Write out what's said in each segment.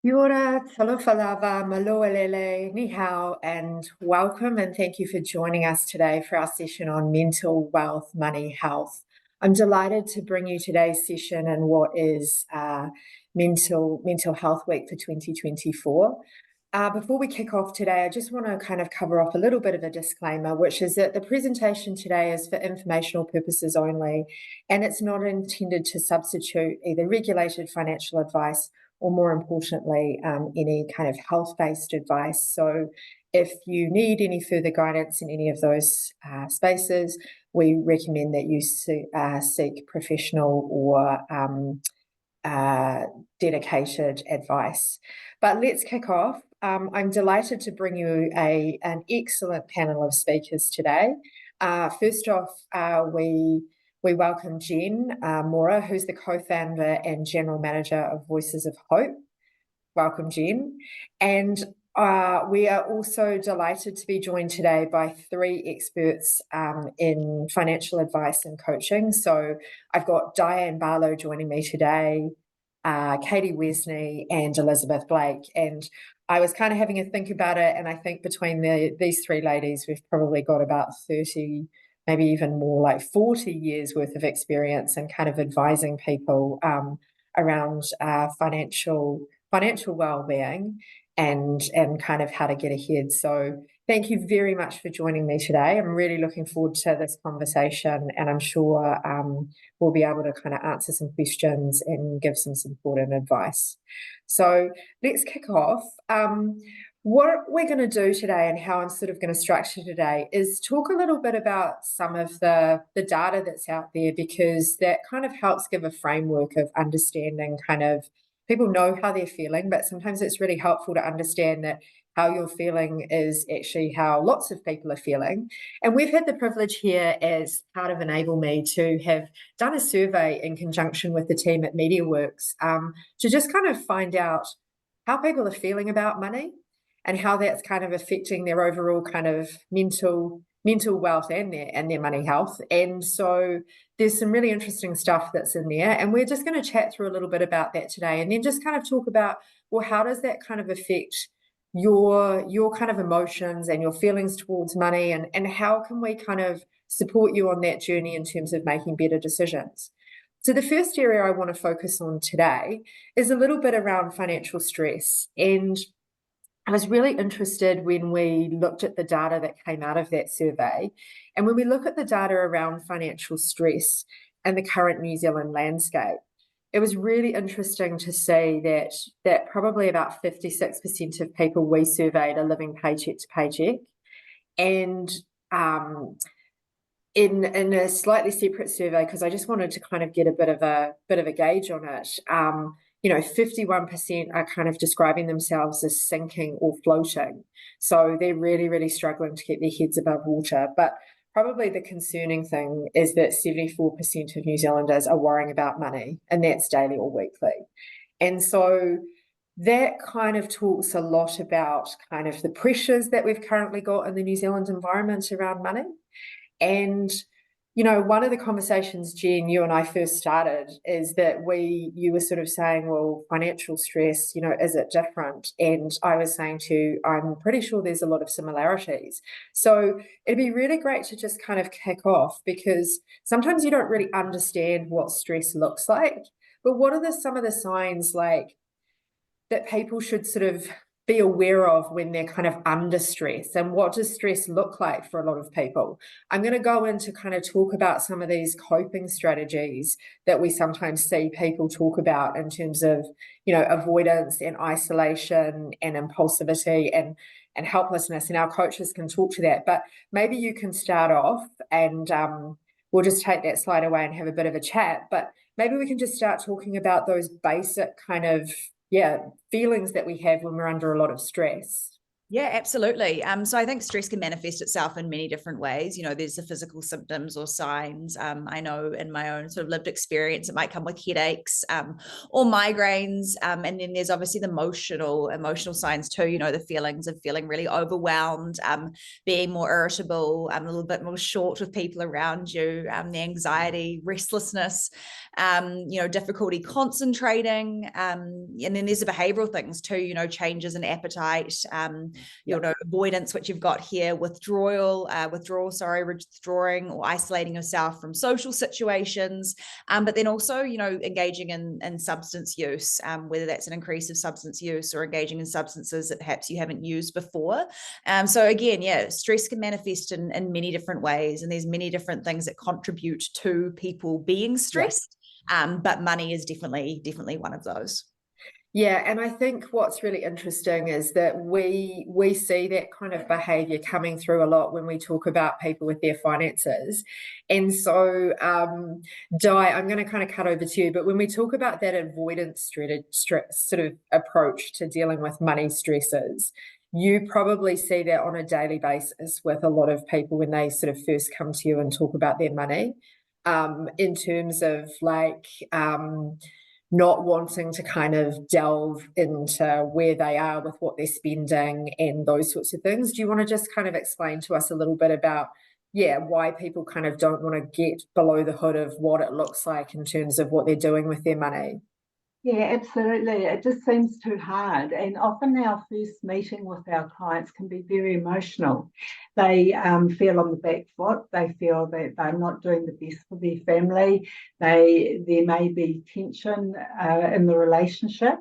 Kia ora, talofa lava, maloelele, ni hao, and welcome and thank you for joining us today for our session on mental wealth, money, health. I'm delighted to bring you today's session in what is Mental Health Week for 2024. Before we kick off today, I just want to kind of cover off a little bit of a disclaimer, which is that the presentation today is for informational purposes only, and it's not intended to substitute either regulated financial advice or, more importantly, any kind of health-based advice. So if you need any further guidance in any of those spaces, we recommend that you seek professional or dedicated advice. But let's kick off. I'm delighted to bring you an excellent panel of speakers today. First off, we welcome Jen Mora, who's the co-founder and general manager of Voices of Hope. Welcome, Jen. And we are also delighted to be joined today by three experts in financial advice and coaching. So I've got Diane Barlow joining me today, Katie Wesney, and Elizabeth Blake. And I was kind of having a think about it, and I think between these three ladies, we've probably got about 30, maybe even more, like 40 years worth of experience in kind of advising people around financial well-being and kind of how to get ahead. So thank you very much for joining me today. I'm really looking forward to this conversation, and I'm sure we'll be able to kind of answer some questions and give some support and advice. So let's kick off. What we're going to do today and how I'm sort of going to structure today is talk a little bit about some of the data that's out there, because that kind of helps give a framework of understanding kind of people know how they're feeling, but sometimes it's really helpful to understand that how you're feeling is actually how lots of people are feeling. And we've had the privilege here as part of Enable Me to have done a survey in conjunction with the team at MediaWorks to just kind of find out how people are feeling about money and how that's kind of affecting their overall kind of mental wealth and their money health. And so there's some really interesting stuff that's in there, and we're just going to chat through a little bit about that today, and then just kind of talk about, well, how does that kind of affect your kind of emotions and your feelings towards money, and how can we kind of support you on that journey in terms of making better decisions. So the first area I want to focus on today is a little bit around financial stress. And I was really interested when we looked at the data that came out of that survey. And when we look at the data around financial stress and the current New Zealand landscape, it was really interesting to see that probably about 56% of people we surveyed are living paycheck to paycheck. And in a slightly separate survey, because I just wanted to kind of get a bit of a gauge on it, 51% are kind of describing themselves as sinking or floating. So they're really, really struggling to keep their heads above water. But probably the concerning thing is that 74% of New Zealanders are worrying about money, and that's daily or weekly. And so that kind of talks a lot about kind of the pressures that we've currently got in the New Zealand environment around money. And one of the conversations, Jen, you and I first started is that you were sort of saying, well, financial stress, is it different? And I was saying to you, I'm pretty sure there's a lot of similarities. So it'd be really great to just kind of kick off, because sometimes you don't really understand what stress looks like. But what are some of the signs like that people should sort of be aware of when they're kind of under stress, and what does stress look like for a lot of people? I'm going to go into kind of talk about some of these coping strategies that we sometimes see people talk about in terms of, avoidance and isolation and impulsivity and helplessness, and our coaches can talk to that. But maybe you can start off, and we'll just take that slide away and have a bit of a chat. But maybe we can just start talking about those basic kind of feelings that we have when we're under a lot of stress. Yeah, absolutely. So I think stress can manifest itself in many different ways. You know, there's the physical symptoms or signs. I know in my own sort of lived experience, it might come with headaches or migraines. And then there's obviously the emotional signs too, you know, the feelings of feeling really overwhelmed, being more irritable, a little bit more short with people around you, the anxiety, restlessness, you know, difficulty concentrating. And then there's the behavioral things too, you know, changes in appetite, you know, avoidance, which you've got here, withdrawing or isolating yourself from social situations, but then also, you know, engaging in substance use, whether that's an increase of substance use or engaging in substances that perhaps you haven't used before. So again, yeah, stress can manifest in many different ways, and there's many different things that contribute to people being stressed. But money is definitely one of those. Yeah, and I think what's really interesting is that we see that kind of behavior coming through a lot when we talk about people with their finances. And so, Di, I'm going to kind of cut over to you, but when we talk about that avoidance sort of approach to dealing with money stresses, you probably see that on a daily basis with a lot of people when they sort of first come to you and talk about their money, in terms of like, not wanting to kind of delve into where they are with what they're spending and those sorts of things. Do you want to just kind of explain to us a little bit about, yeah, why people kind of don't want to get below the hood of what it looks like in terms of what they're doing with their money? Yeah, absolutely. It just seems too hard. And often our first meeting with our clients can be very emotional. They feel on the back foot. They feel that they're not doing the best for their family. There may be tension in the relationship.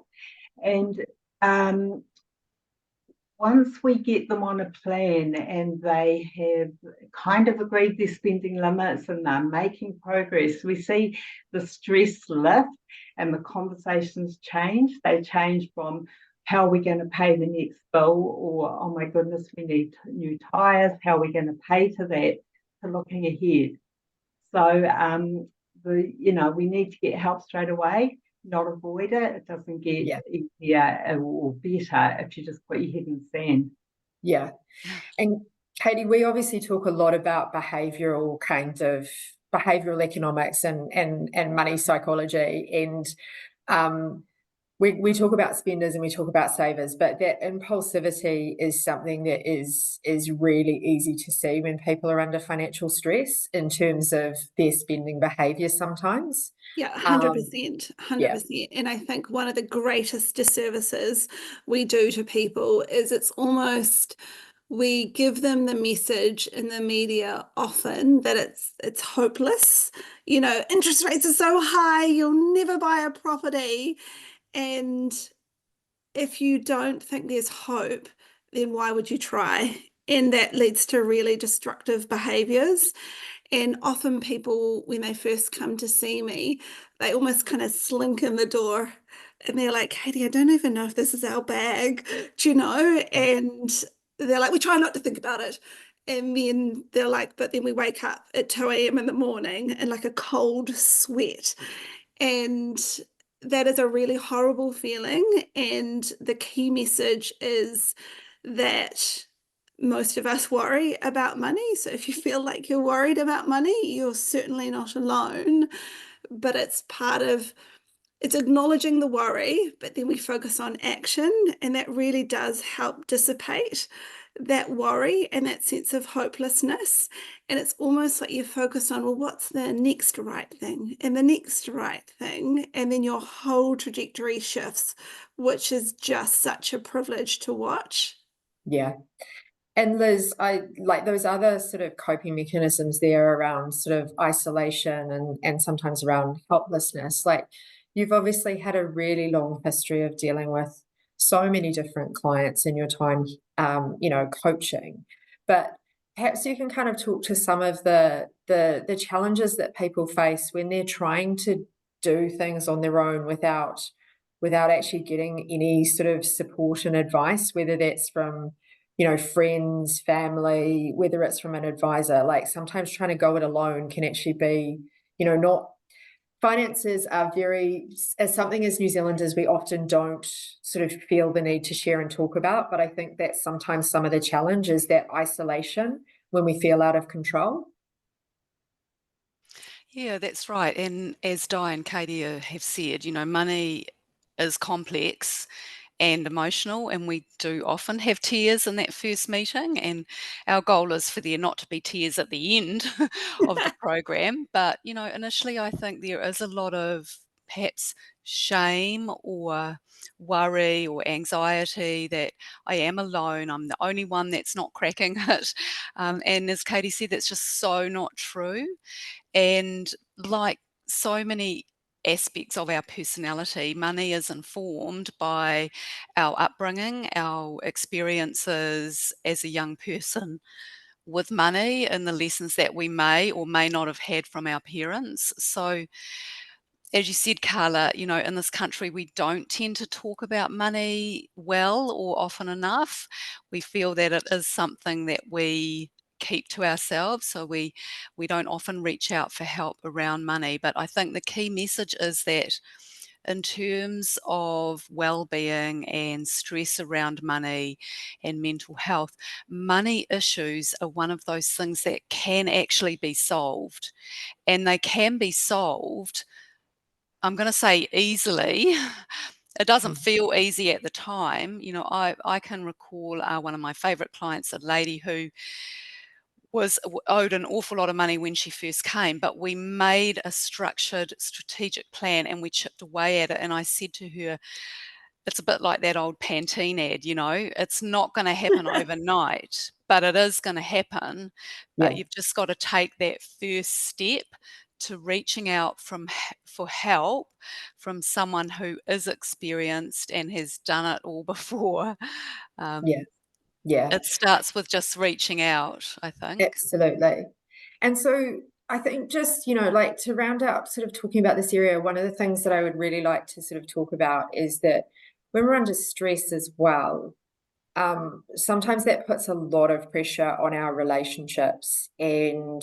And once we get them on a plan and they have kind of agreed their spending limits and they're making progress, we see the stress lift and the conversations change. They change from how are we going to pay the next bill, or oh my goodness, we need new tyres, how are we going to pay to that, to looking ahead. So we need to get help straight away, not avoid it. It doesn't get easier or better if you just put your head in the sand. Yeah. And Katie, we obviously talk a lot about behavioral economics and money psychology. And we talk about spenders and we talk about savers, but that impulsivity is something that is really easy to see when people are under financial stress in terms of their spending behavior sometimes. Yeah, 100%, 100%. And I think one of the greatest disservices we do to people is it's almost, we give them the message in the media often that it's hopeless. You know, interest rates are so high, you'll never buy a property. And if you don't think there's hope, then why would you try? And that leads to really destructive behaviors. And often people, when they first come to see me, they almost kind of slink in the door and they're like, Katie, I don't even know if this is our bag, do you know? And they're like, we try not to think about it. And then they're like, but then we wake up at 2 a.m. in the morning in like a cold sweat. And that is a really horrible feeling. And the key message is that most of us worry about money. So if you feel like you're worried about money, you're certainly not alone. But it's acknowledging the worry, but then we focus on action, and that really does help dissipate that worry and that sense of hopelessness. And it's almost like you focus on, well, what's the next right thing and the next right thing? And then your whole trajectory shifts, which is just such a privilege to watch. Yeah. And Liz, I like those other sort of coping mechanisms there around sort of isolation and sometimes around helplessness. Like, you've obviously had a really long history of dealing with so many different clients in your time, coaching. But perhaps you can kind of talk to some of the challenges that people face when they're trying to do things on their own without actually getting any sort of support and advice, whether that's from friends, family, whether it's from an advisor. Like, sometimes trying to go it alone can actually be, not finances are as something as New Zealanders, we often don't sort of feel the need to share and talk about, but I think that's sometimes some of the challenge is that isolation when we feel out of control. Yeah, that's right. And as Di and Katie have said, money is complex and emotional, and we do often have tears in that first meeting. And our goal is for there not to be tears at the end of the program. But, initially, I think there is a lot of perhaps shame or worry or anxiety that I am alone. I'm the only one that's not cracking it. And as Katie said, that's just so not true. And like so many aspects of our personality, money is informed by our upbringing, our experiences as a young person with money, and the lessons that we may or may not have had from our parents. So, as you said, Carla, in this country, we don't tend to talk about money well or often enough. We feel that it is something that we keep to ourselves, so we don't often reach out for help around money. But I think the key message is that in terms of well-being and stress around money and mental health, money issues are one of those things that can actually be solved, and they can be solved, I'm going to say, easily. It doesn't feel easy at the time. I can recall one of my favorite clients, a lady who was owed an awful lot of money when she first came, but we made a structured strategic plan and we chipped away at it. And I said to her, it's a bit like that old Pantene ad, it's not going to happen overnight, but it is going to happen. But you've just got to take that first step to reaching out for help from someone who is experienced and has done it all before. It starts with just reaching out, I think. Absolutely. And so I think just, like to round out sort of talking about this area, one of the things that I would really like to sort of talk about is that when we're under stress as well, sometimes that puts a lot of pressure on our relationships, and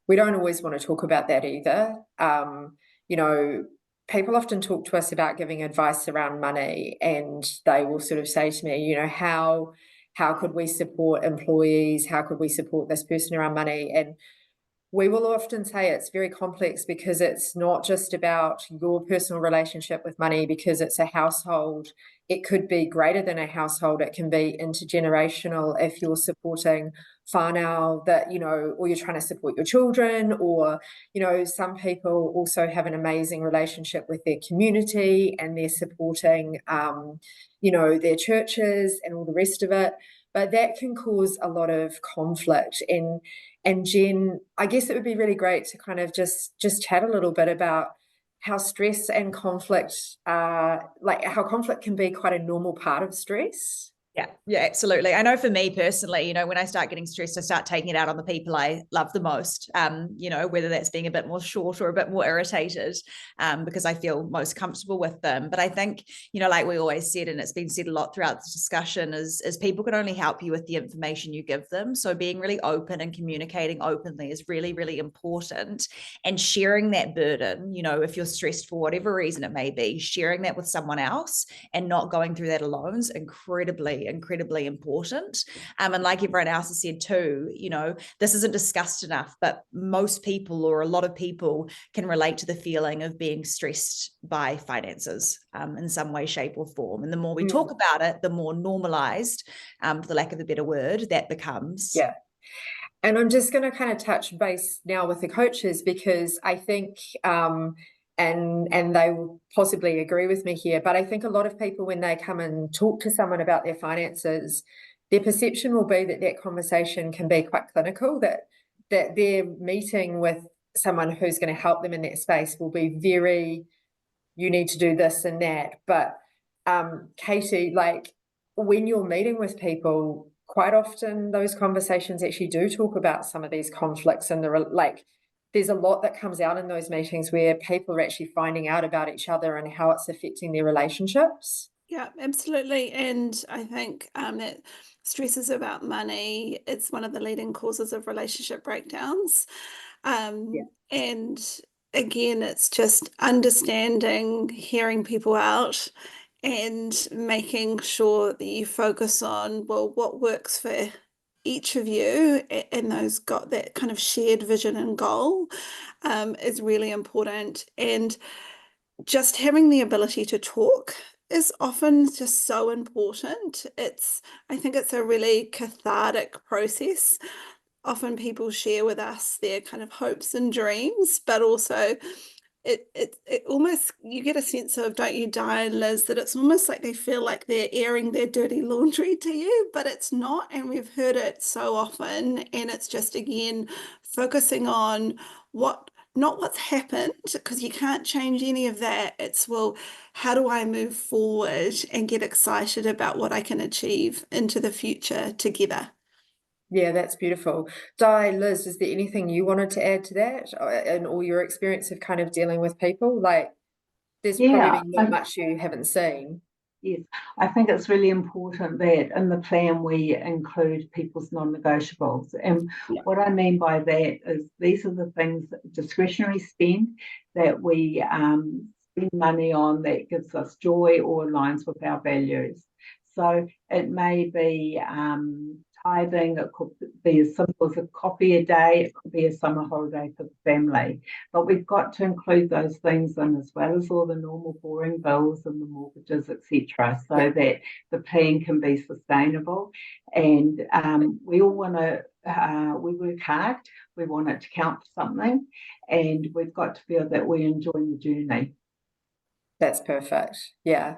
we don't always want to talk about that either. People often talk to us about giving advice around money, and they will sort of say to me, how could we support employees? How could we support this person around money? And we will often say it's very complex because it's not just about your personal relationship with money, because it's a household. It could be greater than a household. It can be intergenerational if you're supporting whānau that, or you're trying to support your children, or, some people also have an amazing relationship with their community and they're supporting, their churches and all the rest of it. But that can cause a lot of conflict. And Jen, I guess it would be really great to kind of just chat a little bit about how stress and conflict, how conflict can be quite a normal part of stress. Yeah, absolutely. I know for me personally, when I start getting stressed, I start taking it out on the people I love the most, whether that's being a bit more short or a bit more irritated, because I feel most comfortable with them. But I think, like we always said, and it's been said a lot throughout the discussion, is people can only help you with the information you give them. So being really open and communicating openly is really, really important. And sharing that burden, if you're stressed for whatever reason it may be, sharing that with someone else and not going through that alone is incredibly important. And like everyone else has said too, this isn't discussed enough, but most people, or a lot of people, can relate to the feeling of being stressed by finances in some way, shape or form. And the more we talk about it, the more normalized, for the lack of a better word, that becomes. Yeah. And I'm just going to kind of touch base now with the coaches, because I think and they will possibly agree with me here, but I think a lot of people, when they come and talk to someone about their finances, their perception will be that that conversation can be quite clinical, that their meeting with someone who's going to help them in that space will be very, you need to do this and that. But Katie, like when you're meeting with people, quite often those conversations actually do talk about some of these conflicts, and there's a lot that comes out in those meetings where people are actually finding out about each other and how it's affecting their relationships. Yeah, absolutely. And I think that stress is about money. It's one of the leading causes of relationship breakdowns. And again, it's just understanding, hearing people out, and making sure that you focus on, well, what works for each of you, and those got that kind of shared vision and goal is really important. And just having the ability to talk is often just so important. I think it's a really cathartic process. Often people share with us their kind of hopes and dreams, but also it almost, you get a sense of, don't you, Diane, Liz, that it's almost like they feel like they're airing their dirty laundry to you, but it's not. And we've heard it so often. And it's just, again, focusing on not what's happened, because you can't change any of that. It's, well, how do I move forward and get excited about what I can achieve into the future together? Yeah, that's beautiful. Di, Liz, is there anything you wanted to add to that and all your experience of kind of dealing with people? Like, there's Yeah, probably not much you haven't seen. yes, I think it's really important that in the plan we include people's non-negotiables. And Yeah. what I mean by that is these are the things, discretionary spend, that we spend money on that gives us joy or aligns with our values. So it may be tithing, it could be as simple as a coffee a day, it could be a summer holiday for the family. But we've got to include those things in, as well as all the normal boring bills and the mortgages, etc., so that the plan can be sustainable. And we all want to, we work hard, we want it to count for something, and we've got to feel that we're enjoying the journey. That's perfect. Yeah.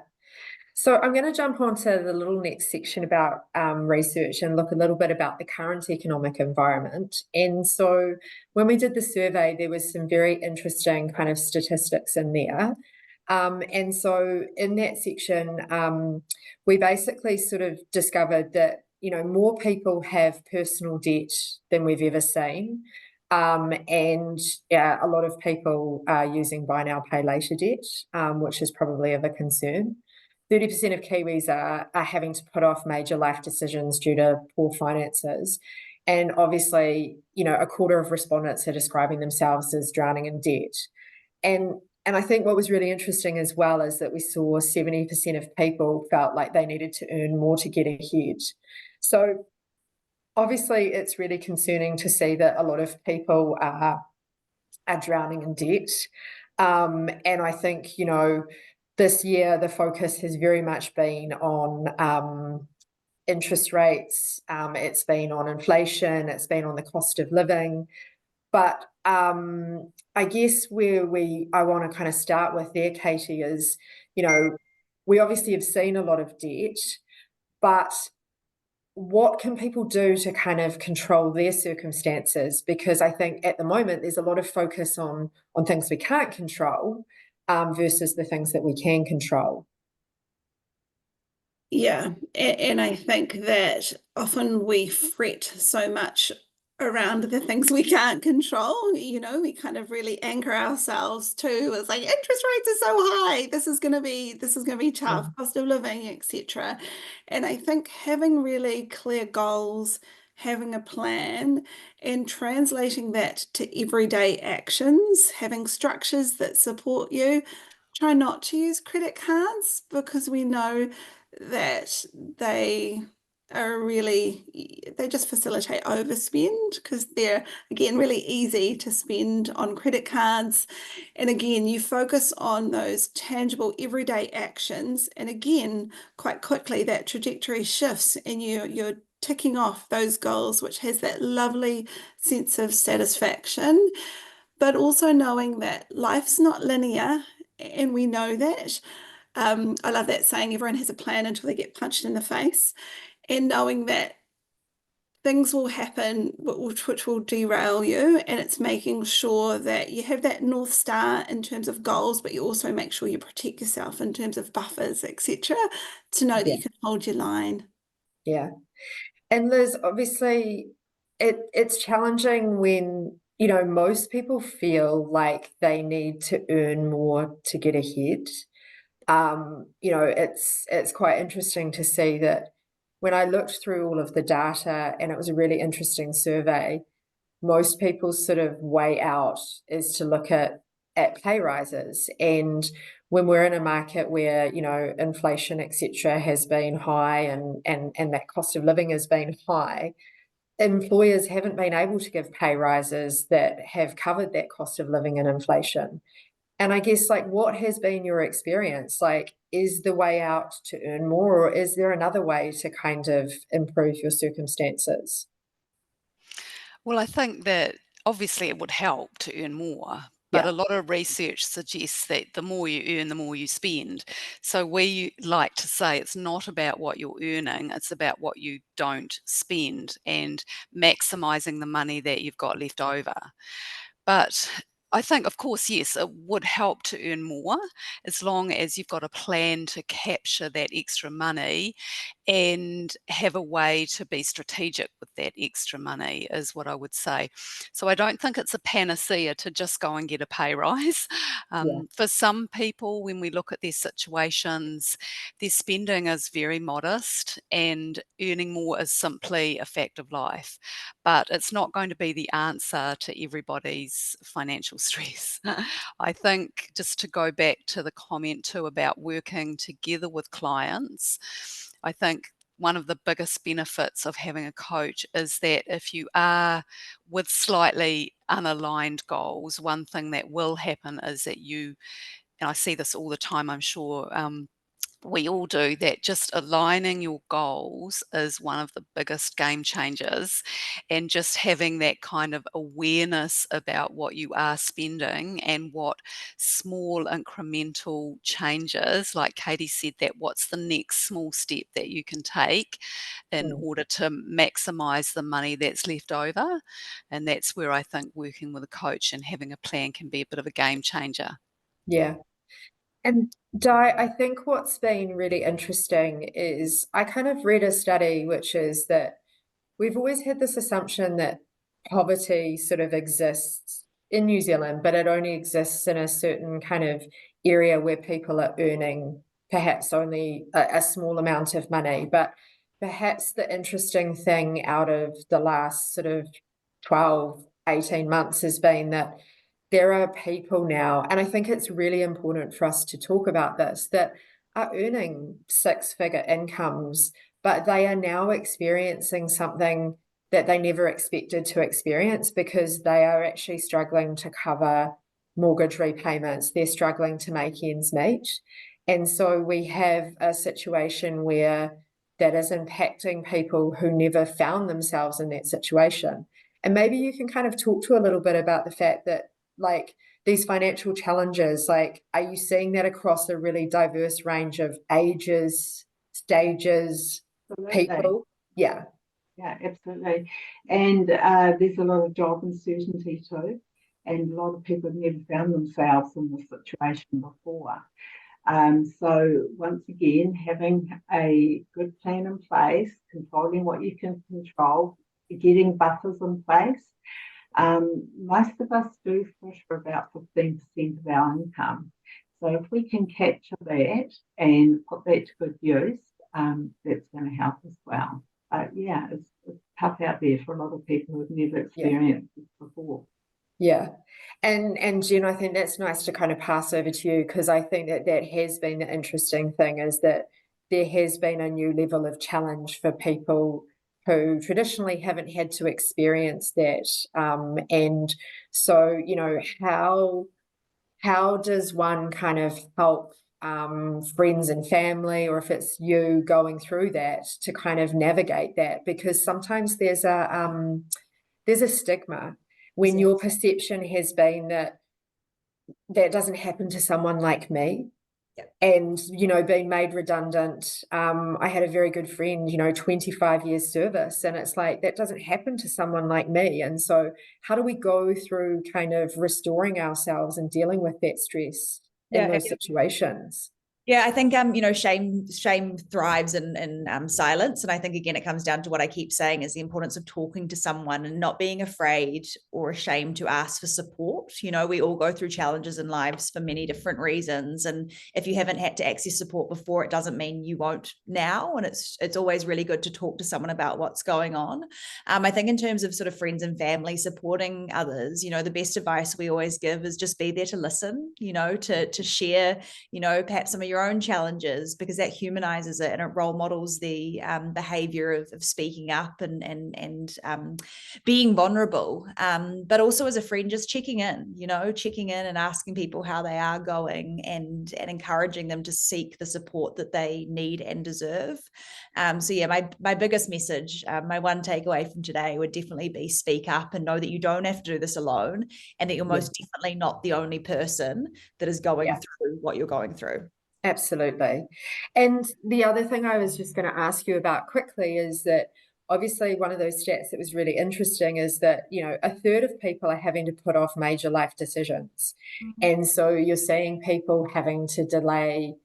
So I'm going to jump onto the little next section about research and look a little bit about the current economic environment. And so when we did the survey, there was some very interesting kind of statistics in there. And so in that section, we basically sort of discovered that, you know, more people have personal debt than we've ever seen. And yeah, a lot of people are using buy now, pay later debt, which is probably of a concern. 30% of Kiwis are having to put off major life decisions due to poor finances. And obviously, you know, a quarter of respondents are describing themselves as drowning in debt. And I think what was really interesting as well is that we saw 70% of people felt like they needed to earn more to get ahead. So obviously, it's really concerning to see that a lot of people are drowning in debt. And I think, you know, this year the focus has very much been on interest rates, it's been on inflation, it's been on the cost of living. But I guess where I want to kind of start with there, Katie, is, you know, we obviously have seen a lot of debt, but what can people do to kind of control their circumstances? Because I think at the moment there's a lot of focus on things we can't control versus the things that we can control. Yeah, and I think that often we fret so much around the things we can't control. You know, we kind of really anchor ourselves to, it's like interest rates are so high, this is going to be tough, cost of living, etc. And I think having really clear goals, having a plan, and translating that to everyday actions, having structures that support you. Try not to use credit cards, because we know that they just facilitate overspend, because they're, again, really easy to spend on credit cards. And again, you focus on those tangible everyday actions, and again, quite quickly that trajectory shifts and you're ticking off those goals, which has that lovely sense of satisfaction. But also knowing that life's not linear, and we know that. I love that saying, everyone has a plan until they get punched in the face, and knowing that things will happen which will derail you, and it's making sure that you have that North Star in terms of goals, but you also make sure you protect yourself in terms of buffers, etc., to know that you can hold your line. Yeah. And Liz, obviously it's challenging when, you know, most people feel like they need to earn more to get ahead. You know, it's quite interesting to see that when I looked through all of the data, and it was a really interesting survey, most people's sort of way out is to look at at pay rises. And when we're in a market where, you know, inflation, etc., has been high and that cost of living has been high, employers haven't been able to give pay rises that have covered that cost of living and inflation. And I guess, like, what has been your experience? Like, is the way out to earn more, or is there another way to kind of improve your circumstances? Well, I think that obviously it would help to earn more, but Yeah. a lot of research suggests that the more you earn, the more you spend. So we like to say it's not about what you're earning, it's about what you don't spend and maximizing the money that you've got left over. But I think, of course, yes, it would help to earn more as long as you've got a plan to capture that extra money and have a way to be strategic with that extra money, is what I would say. So I don't think it's a panacea to just go and get a pay rise. Yeah. For some people, when we look at their situations, their spending is very modest and earning more is simply a fact of life. But it's not going to be the answer to everybody's financial stress. I think, just to go back to the comment too about working together with clients, I think one of the biggest benefits of having a coach is that if you are with slightly unaligned goals, one thing that will happen is that you, and I see this all the time, I'm sure, we all do, that just aligning your goals is one of the biggest game changers. And just having that kind of awareness about what you are spending and what small incremental changes, like Katie said, that what's the next small step that you can take in order to maximize the money that's left over. And that's where I think working with a coach and having a plan can be a bit of a game changer. Yeah. And Di, I think what's been really interesting is I kind of read a study which is that we've always had this assumption that poverty sort of exists in New Zealand, but it only exists in a certain kind of area where people are earning perhaps only a small amount of money. But perhaps the interesting thing out of the last sort of 12, 18 months has been that there are people now, and I think it's really important for us to talk about this, that are earning six-figure incomes, but they are now experiencing something that they never expected to experience because they are actually struggling to cover mortgage repayments. They're struggling to make ends meet. And so we have a situation where that is impacting people who never found themselves in that situation. And maybe you can kind of talk to a little bit about the fact that, like, these financial challenges, like, are you seeing that across a really diverse range of ages, stages, Absolutely. people? Yeah. Yeah, absolutely. And there's a lot of job uncertainty too. And a lot of people have never found themselves in this situation before. So once again, having a good plan in place, controlling what you can control, getting buffers in place. Most of us do push for about 15% of our income. So if we can capture that and put that to good use, that's going to help as well. But yeah, it's tough out there for a lot of people who've never experienced this before. Yeah. And Jen, I think that's nice to kind of pass over to you, because I think that that has been the interesting thing, is that there has been a new level of challenge for people who traditionally haven't had to experience that. And so, you know, how does one kind of help friends and family, or if it's you going through that, to kind of navigate that? Because sometimes there's a stigma when your perception has been that that doesn't happen to someone like me. And, you know, being made redundant. I had a very good friend, you know, 25 years service, and it's like, that doesn't happen to someone like me. And so how do we go through kind of restoring ourselves and dealing with that stress in those situations? Yeah, I think shame thrives in silence, and I think again it comes down to what I keep saying is the importance of talking to someone and not being afraid or ashamed to ask for support. We all go through challenges in lives for many different reasons, and if you haven't had to access support before, it doesn't mean you won't now. And it's always really good to talk to someone about what's going on. I think in terms of sort of friends and family supporting others, the best advice we always give is just be there to listen. To share, perhaps some of your own challenges, because that humanizes it and it role models the behavior of speaking up and being vulnerable. But also as a friend, just checking in and asking people how they are going and encouraging them to seek the support that they need and deserve. So yeah, my biggest message, my one takeaway from today would definitely be speak up and know that you don't have to do this alone, and that you're most definitely not the only person that is going through what you're going through. Absolutely. And the other thing I was just going to ask you about quickly is that obviously one of those stats that was really interesting is that, a third of people are having to put off major life decisions. And so you're seeing people having to delay.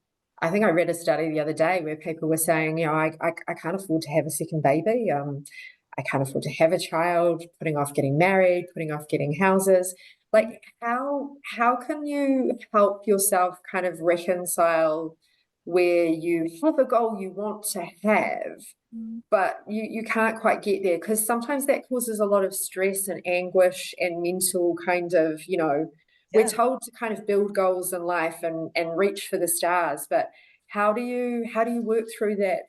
I think I read a study the other day where people were saying, I can't afford to have a second baby. I can't afford to have a child, putting off getting married, putting off getting houses. Like how can you help yourself kind of reconcile where you have a goal you want to have, but you can't quite get there? Because sometimes that causes a lot of stress and anguish and mental kind of, we're told to kind of build goals in life and reach for the stars, but how do you work through that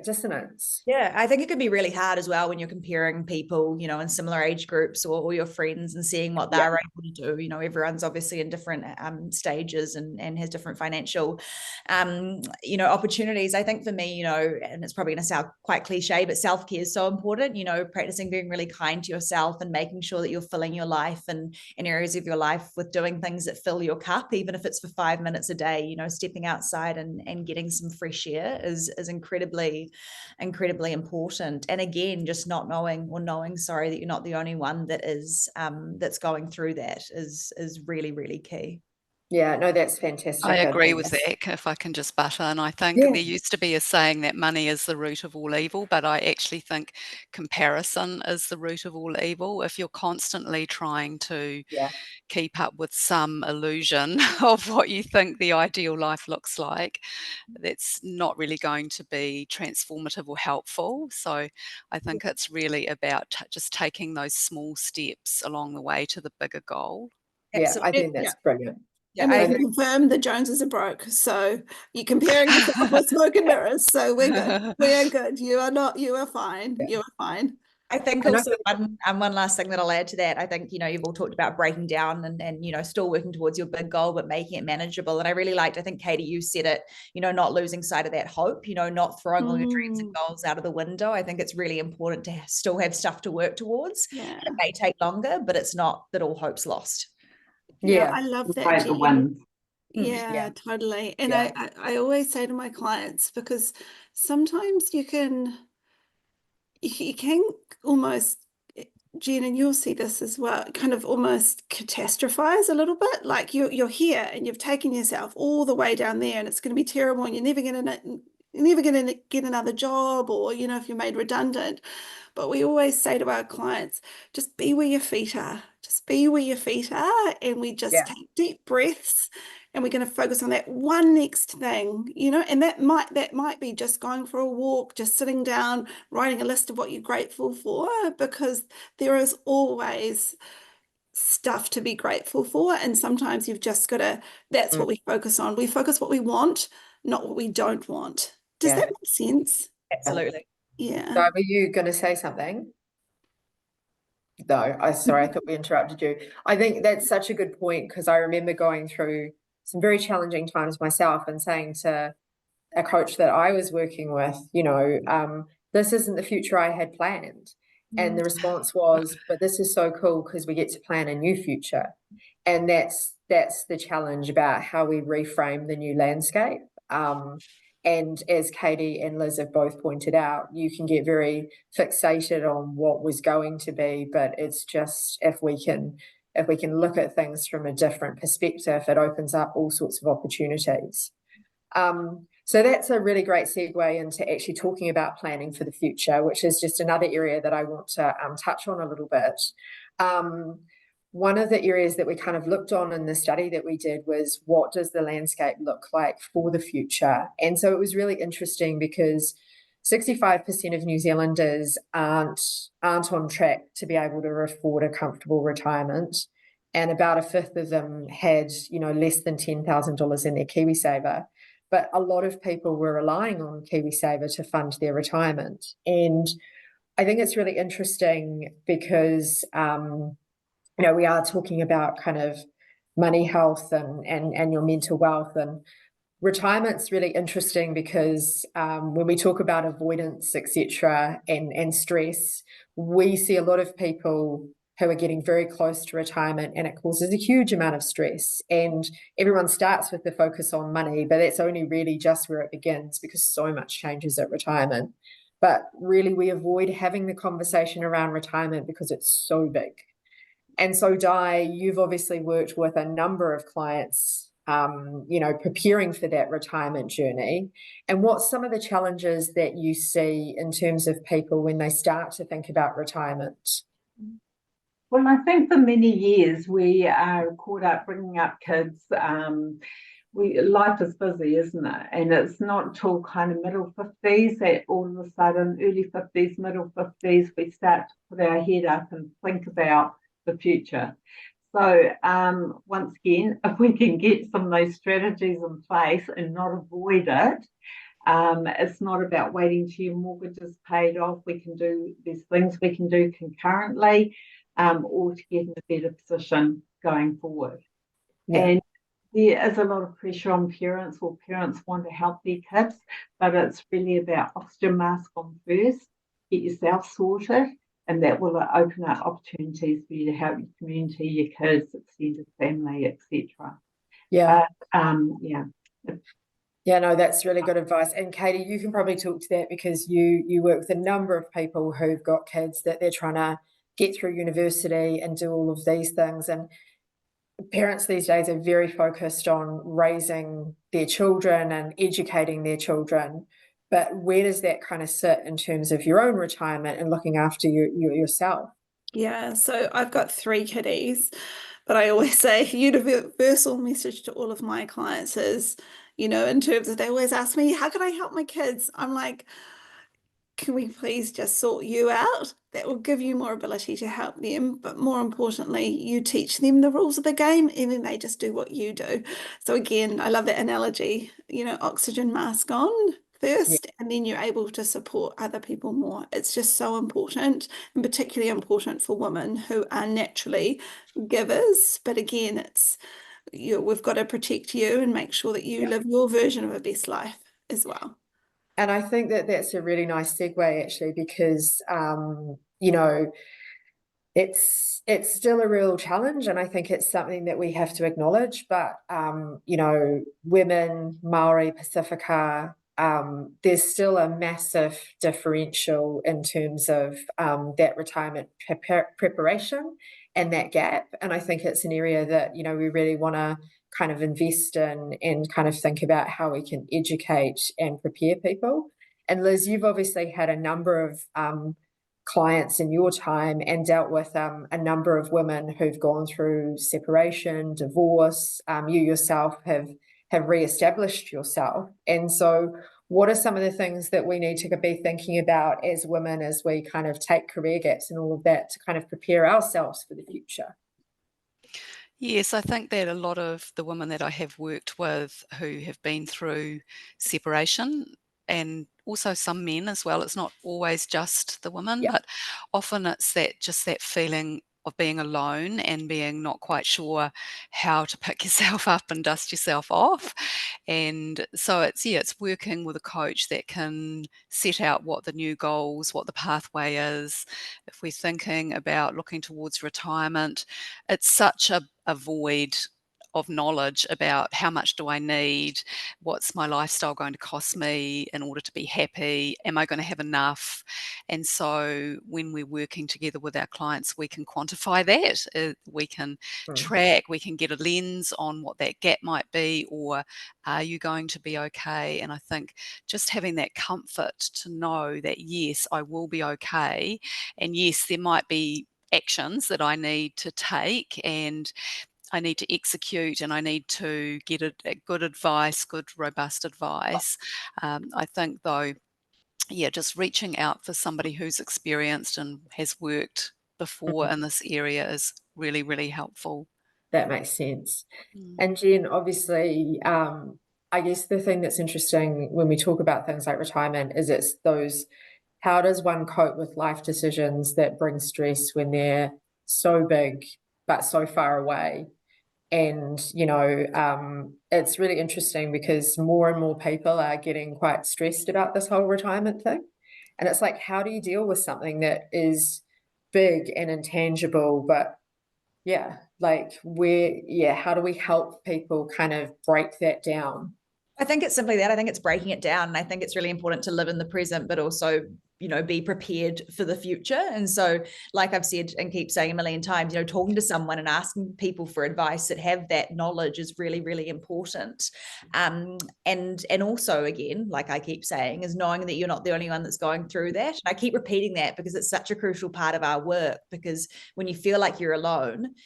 dissonance? Yeah, I think it can be really hard as well when you're comparing people, in similar age groups or your friends and seeing what they're able to do. Everyone's obviously in different stages and has different financial, opportunities. I think for me, and it's probably going to sound quite cliche, but self-care is so important, practicing being really kind to yourself and making sure that you're filling your life and in areas of your life with doing things that fill your cup, even if it's for 5 minutes a day, stepping outside and getting some fresh air is incredibly important. And again, just not knowing that you're not the only one that is that's going through that is really, really key. Yeah, no, that's fantastic. I agree with that, if I can just butter. And I think there used to be a saying that money is the root of all evil, but I actually think comparison is the root of all evil. If you're constantly trying to keep up with some illusion of what you think the ideal life looks like, that's not really going to be transformative or helpful. So I think it's really about just taking those small steps along the way to the bigger goal. Yeah, I think that's brilliant. Yeah, and we can confirm the Joneses are broke. So you're comparing yourself with smoke and mirrors. So we're good. We're good. You are not. You are fine. You are fine. I think also one last thing that I'll add to that, I think, you've all talked about breaking down and still working towards your big goal, but making it manageable. And I really liked, I think, Katie, you said it, not losing sight of that hope, not throwing all your dreams and goals out of the window. I think it's really important to still have stuff to work towards. Yeah. It may take longer, but it's not that all hope's lost. Yeah, I love that. Yeah, totally. And I always say to my clients, because sometimes you can almost, Jen, and you'll see this as well, kind of almost catastrophize a little bit. Like you're here and you've taken yourself all the way down there and it's going to be terrible and you're never going to get another job, or, if you're made redundant. But we always say to our clients, just be where your feet are. Just be where your feet are. And we just take deep breaths and we're going to focus on that one next thing, and that might be just going for a walk, just sitting down, writing a list of what you're grateful for, because there is always stuff to be grateful for. And sometimes you've just got to, that's what we focus on. We focus what we want, not what we don't want. Does that make sense? Absolutely. Yeah. So were you going to say something? No, sorry, I thought we interrupted you. I think that's such a good point, because I remember going through some very challenging times myself and saying to a coach that I was working with, this isn't the future I had planned. And the response was, but this is so cool because we get to plan a new future. And that's the challenge about how we reframe the new landscape. And as Katie and Liz have both pointed out, you can get very fixated on what was going to be, but it's just if we can look at things from a different perspective, it opens up all sorts of opportunities. So that's a really great segue into actually talking about planning for the future, which is just another area that I want to touch on a little bit. One of the areas that we kind of looked on in the study that we did was, what does the landscape look like for the future? And so it was really interesting because 65% of New Zealanders aren't on track to be able to afford a comfortable retirement. And about a fifth of them had, less than $10,000 in their KiwiSaver. But a lot of people were relying on KiwiSaver to fund their retirement. And I think it's really interesting because, we are talking about kind of money health and your mental wealth, and retirement's really interesting because when we talk about avoidance, etc., and stress, we see a lot of people who are getting very close to retirement, and it causes a huge amount of stress. And everyone starts with the focus on money, but that's only really just where it begins, because so much changes at retirement. But really, we avoid having the conversation around retirement because it's so big. And so, Di, you've obviously worked with a number of clients, preparing for that retirement journey. And what's some of the challenges that you see in terms of people when they start to think about retirement? Well, I think for many years we are caught up bringing up kids. Life is busy, isn't it? And it's not till kind of middle 50s that all of a sudden, early 50s, middle 50s, we start to put our head up and think about the future. So once again, if we can get some of those strategies in place and not avoid it, it's not about waiting till your mortgage is paid off. There's things we can do concurrently, or to get in a better position going forward. Yeah. And there is a lot of pressure on parents, or parents want to help their kids, but it's really about oxygen mask on first, get yourself sorted, and that will open up opportunities for you to help your community, your kids, extended family, etc. Yeah. Yeah. Yeah, no, that's really good advice. And Katie, you can probably talk to that because you work with a number of people who've got kids that they're trying to get through university and do all of these things. And parents these days are very focused on raising their children and educating their children. But where does that kind of sit in terms of your own retirement and looking after yourself? Yeah, so I've got 3 kiddies, but I always say universal message to all of my clients is, in terms of, they always ask me, how can I help my kids? I'm like, can we please just sort you out? That will give you more ability to help them. But more importantly, you teach them the rules of the game, and then they just do what you do. So again, I love that analogy, oxygen mask on first, and then you're able to support other people more. It's just so important, and particularly important for women who are naturally givers. But again, it's we've got to protect you and make sure that you live your version of a best life as well. And I think that that's a really nice segue, actually, because it's still a real challenge, and I think it's something that we have to acknowledge. But women, Maori, Pacifica, there's still a massive differential in terms of that retirement preparation and that gap. And I think it's an area that we really want to kind of invest in and kind of think about how we can educate and prepare people. And Liz, you've obviously had a number of clients in your time and dealt with a number of women who've gone through separation, divorce. You yourself have reestablished yourself. And so what are some of the things that we need to be thinking about as women as we kind of take career gaps and all of that to kind of prepare ourselves for the future? Yes, I think that a lot of the women that I have worked with who have been through separation, and also some men as well, it's not always just the women, but often it's that feeling of being alone and being not quite sure how to pick yourself up and dust yourself off. And so it's working with a coach that can set out what the new goals, what the pathway is. If we're thinking about looking towards retirement, it's such a void of knowledge about how much do I need, what's my lifestyle going to cost me in order to be happy, am I going to have enough? And so when we're working together with our clients, we can quantify that, we can track, we can get a lens on what that gap might be, or are you going to be okay? And I think just having that comfort to know that, yes, I will be okay, and yes, there might be actions that I need to take, and I need to execute, and I need to get a good advice, good robust advice. I think though, yeah, just reaching out for somebody who's experienced and has worked before in this area is really, really helpful. That makes sense. And Jen, obviously, I guess the thing that's interesting when we talk about things like retirement is it's those, how does one cope with life decisions that bring stress when they're so big but so far away? And, it's really interesting because more and more people are getting quite stressed about this whole retirement thing. And it's like, how do you deal with something that is big and intangible, but how do we help people kind of break that down? I think it's simply that. I think it's breaking it down. And I think it's really important to live in the present, but also, be prepared for the future. And so, like I've said and keep saying a million times, talking to someone and asking people for advice that have that knowledge is really, really important. And also, again, like I keep saying, is knowing that you're not the only one that's going through that. And I keep repeating that because it's such a crucial part of our work, because when you feel like you're alone,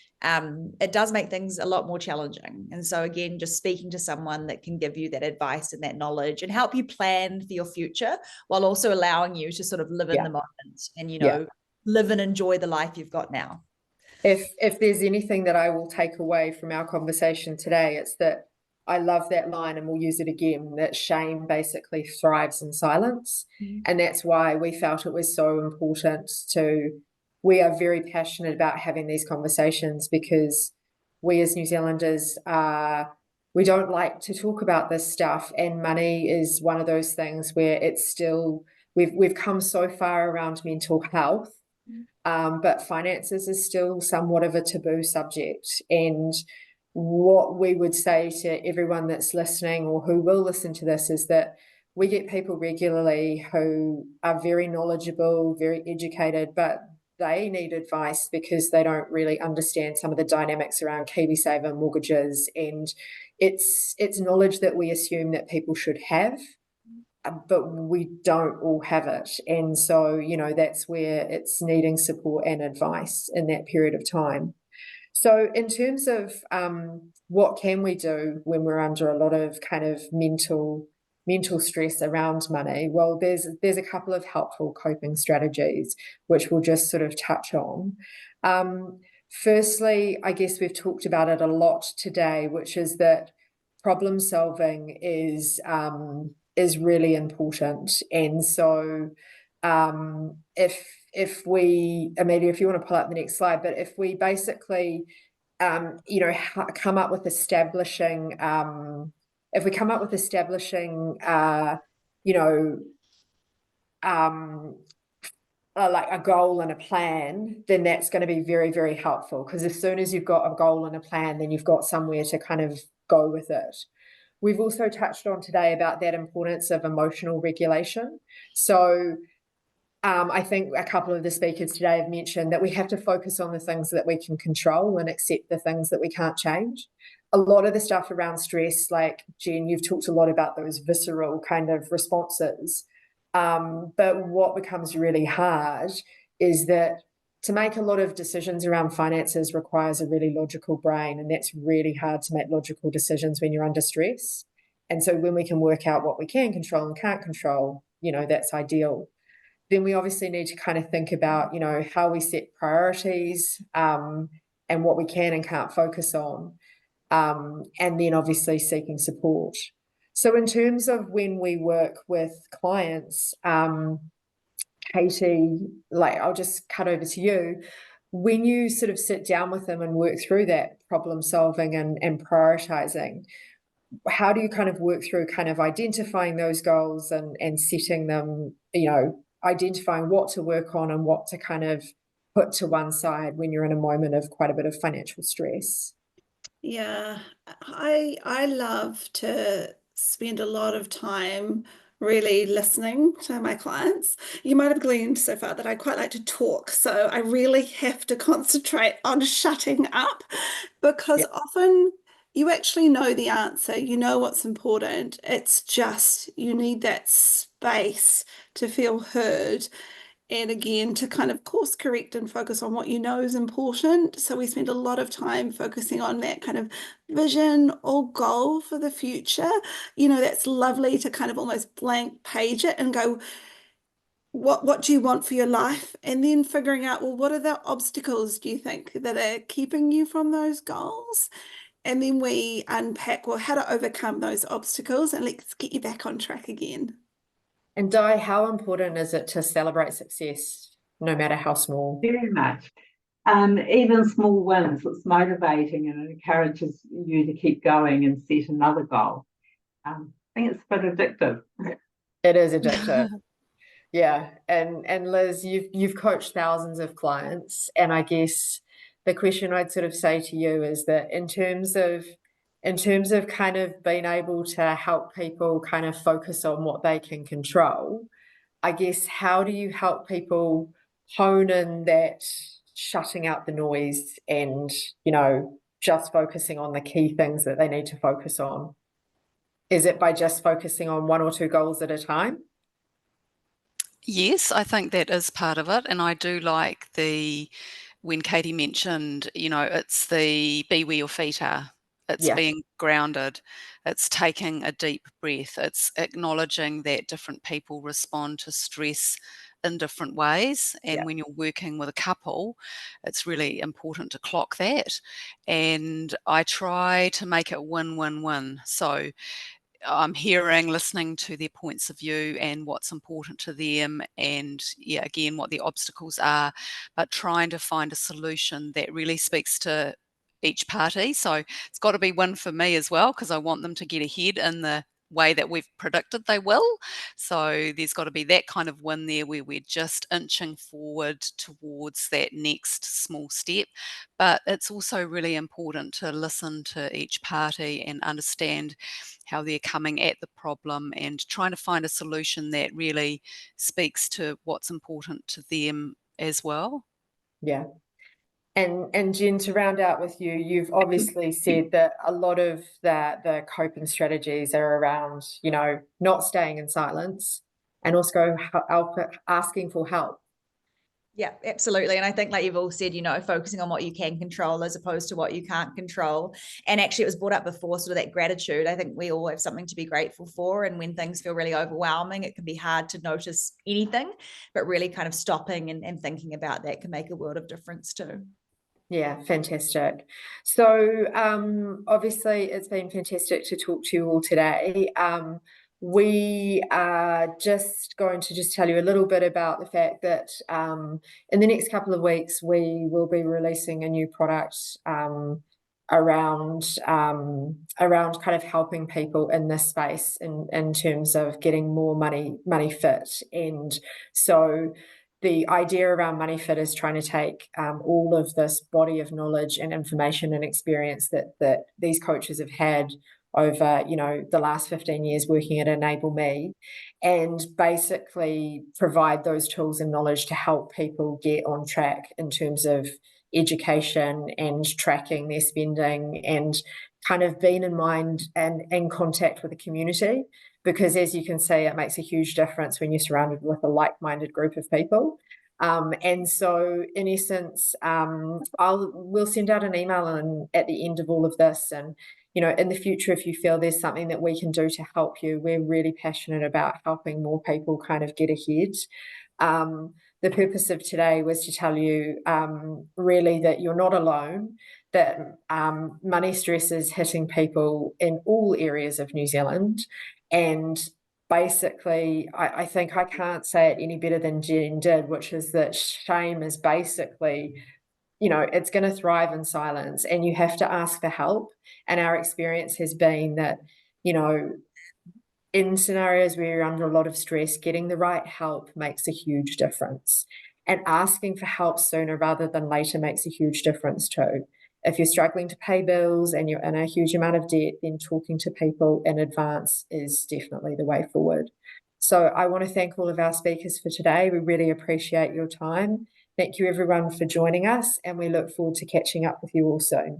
it does make things a lot more challenging. And so again, just speaking to someone that can give you that advice and that knowledge and help you plan for your future, while also allowing you to sort of live in the moment and, live and enjoy the life you've got now. If there's anything that I will take away from our conversation today, it's that I love that line, and we'll use it again, that shame basically thrives in silence. And that's why we felt it was so important we are very passionate about having these conversations, because we as New Zealanders we don't like to talk about this stuff, and money is one of those things where it's still, we've come so far around mental health, but finances is still somewhat of a taboo subject. And what we would say to everyone that's listening or who will listen to this is that we get people regularly who are very knowledgeable, very educated, but they need advice because they don't really understand some of the dynamics around KiwiSaver mortgages, and it's knowledge that we assume that people should have, but we don't all have it. And so, that's where it's needing support and advice in that period of time. So in terms of what can we do when we're under a lot of kind of mental stress around money? Well, there's a couple of helpful coping strategies which we'll just sort of touch on. Firstly, I guess we've talked about it a lot today, which is that problem solving is really important. And so if we, Amelia, if you want to pull up the next slide, but if we basically come up with establishing like a goal and a plan, then that's going to be very, very helpful, because as soon as you've got a goal and a plan, then you've got somewhere to kind of go with it. We've also touched on today about that importance of emotional regulation. So I think a couple of the speakers today have mentioned that we have to focus on the things that we can control and accept the things that we can't change. A lot of the stuff around stress, like Jen, you've talked a lot about those visceral kind of responses. But what becomes really hard is that to make a lot of decisions around finances requires a really logical brain, and that's really hard to make logical decisions when you're under stress. And so when we can work out what we can control and can't control, that's ideal. Then we obviously need to kind of think about, how we set priorities, and what we can and can't focus on, and then obviously seeking support. So in terms of when we work with clients, Katie, I'll just cut over to you. When you sort of sit down with them and work through that problem solving and prioritizing, how do you kind of work through kind of identifying those goals and setting them, identifying what to work on and what to kind of put to one side when you're in a moment of quite a bit of financial stress? Yeah, I love to spend a lot of time really listening to my clients. You might have gleaned so far that I quite like to talk, so I really have to concentrate on shutting up because Yeah. often you actually know the answer, you know what's important. It's just you need that space to feel heard. And again, to kind of course correct and focus on what you know is important. So we spend a lot of time focusing on that kind of vision or goal for the future. You know, that's lovely to kind of almost blank page it and go, what do you want for your life? And then figuring out, well, what are the obstacles do you think that are keeping you from those goals? And then we unpack, well, how to overcome those obstacles and let's get you back on track again. And Di, how important is it to celebrate success, no matter how small? Very much. Even small wins, it's motivating and it encourages you to keep going and set another goal. I think it's a bit addictive. It is addictive. Yeah. And Liz, you've coached thousands of clients, and I guess the question I'd sort of say to you is that in terms of kind of being able to help people kind of focus on what they can control, I guess, how do you help people hone in that shutting out the noise and, just focusing on the key things that they need to focus on? Is it by just focusing on one or two goals at a time? Yes, I think that is part of it. And I do like when Katie mentioned, it's the be where your feet are. It's Yeah. being grounded. It's taking a deep breath. It's acknowledging that different people respond to stress in different ways. And Yeah. when you're working with a couple, it's really important to clock that. And I try to make it win-win-win. So I'm listening to their points of view and what's important to them, and again, what the obstacles are, but trying to find a solution that really speaks to each party. So it's got to be one for me as well, because I want them to get ahead in the way that we've predicted they will. So there's got to be that kind of win there where we're just inching forward towards that next small step. But it's also really important to listen to each party and understand how they're coming at the problem and trying to find a solution that really speaks to what's important to them as well. Yeah. And Jen, to round out with you, you've obviously said that a lot of the coping strategies are around, not staying in silence and also asking for help. Yeah, absolutely. And I think, like you've all said, focusing on what you can control as opposed to what you can't control. And actually, it was brought up before, sort of that gratitude. I think we all have something to be grateful for. And when things feel really overwhelming, it can be hard to notice anything, but really kind of stopping and thinking about that can make a world of difference too. Yeah, fantastic. So obviously it's been fantastic to talk to you all today. We are just going to tell you a little bit about the fact that in the next couple of weeks we will be releasing a new product around kind of helping people in this space in terms of getting more money fit. And so the idea around Money Fit is trying to take all of this body of knowledge and information and experience that these coaches have had over, the last 15 years working at Enable Me, and basically provide those tools and knowledge to help people get on track in terms of education and tracking their spending and kind of being in mind and in contact with the community. Because as you can see, it makes a huge difference when you're surrounded with a like-minded group of people. And so in essence, we'll send out an email at the end of all of this. And, in the future, if you feel there's something that we can do to help you, we're really passionate about helping more people kind of get ahead. The purpose of today was to tell you really that you're not alone, that money stress is hitting people in all areas of New Zealand. And basically, I think I can't say it any better than Jen did, which is that shame is basically, it's going to thrive in silence and you have to ask for help. And our experience has been that, in scenarios where you're under a lot of stress, getting the right help makes a huge difference. And asking for help sooner rather than later makes a huge difference too. if you're struggling to pay bills and you're in a huge amount of debt, then talking to people in advance is definitely the way forward. So I want to thank all of our speakers for today. We really appreciate your time. Thank you everyone for joining us, and we look forward to catching up with you all soon.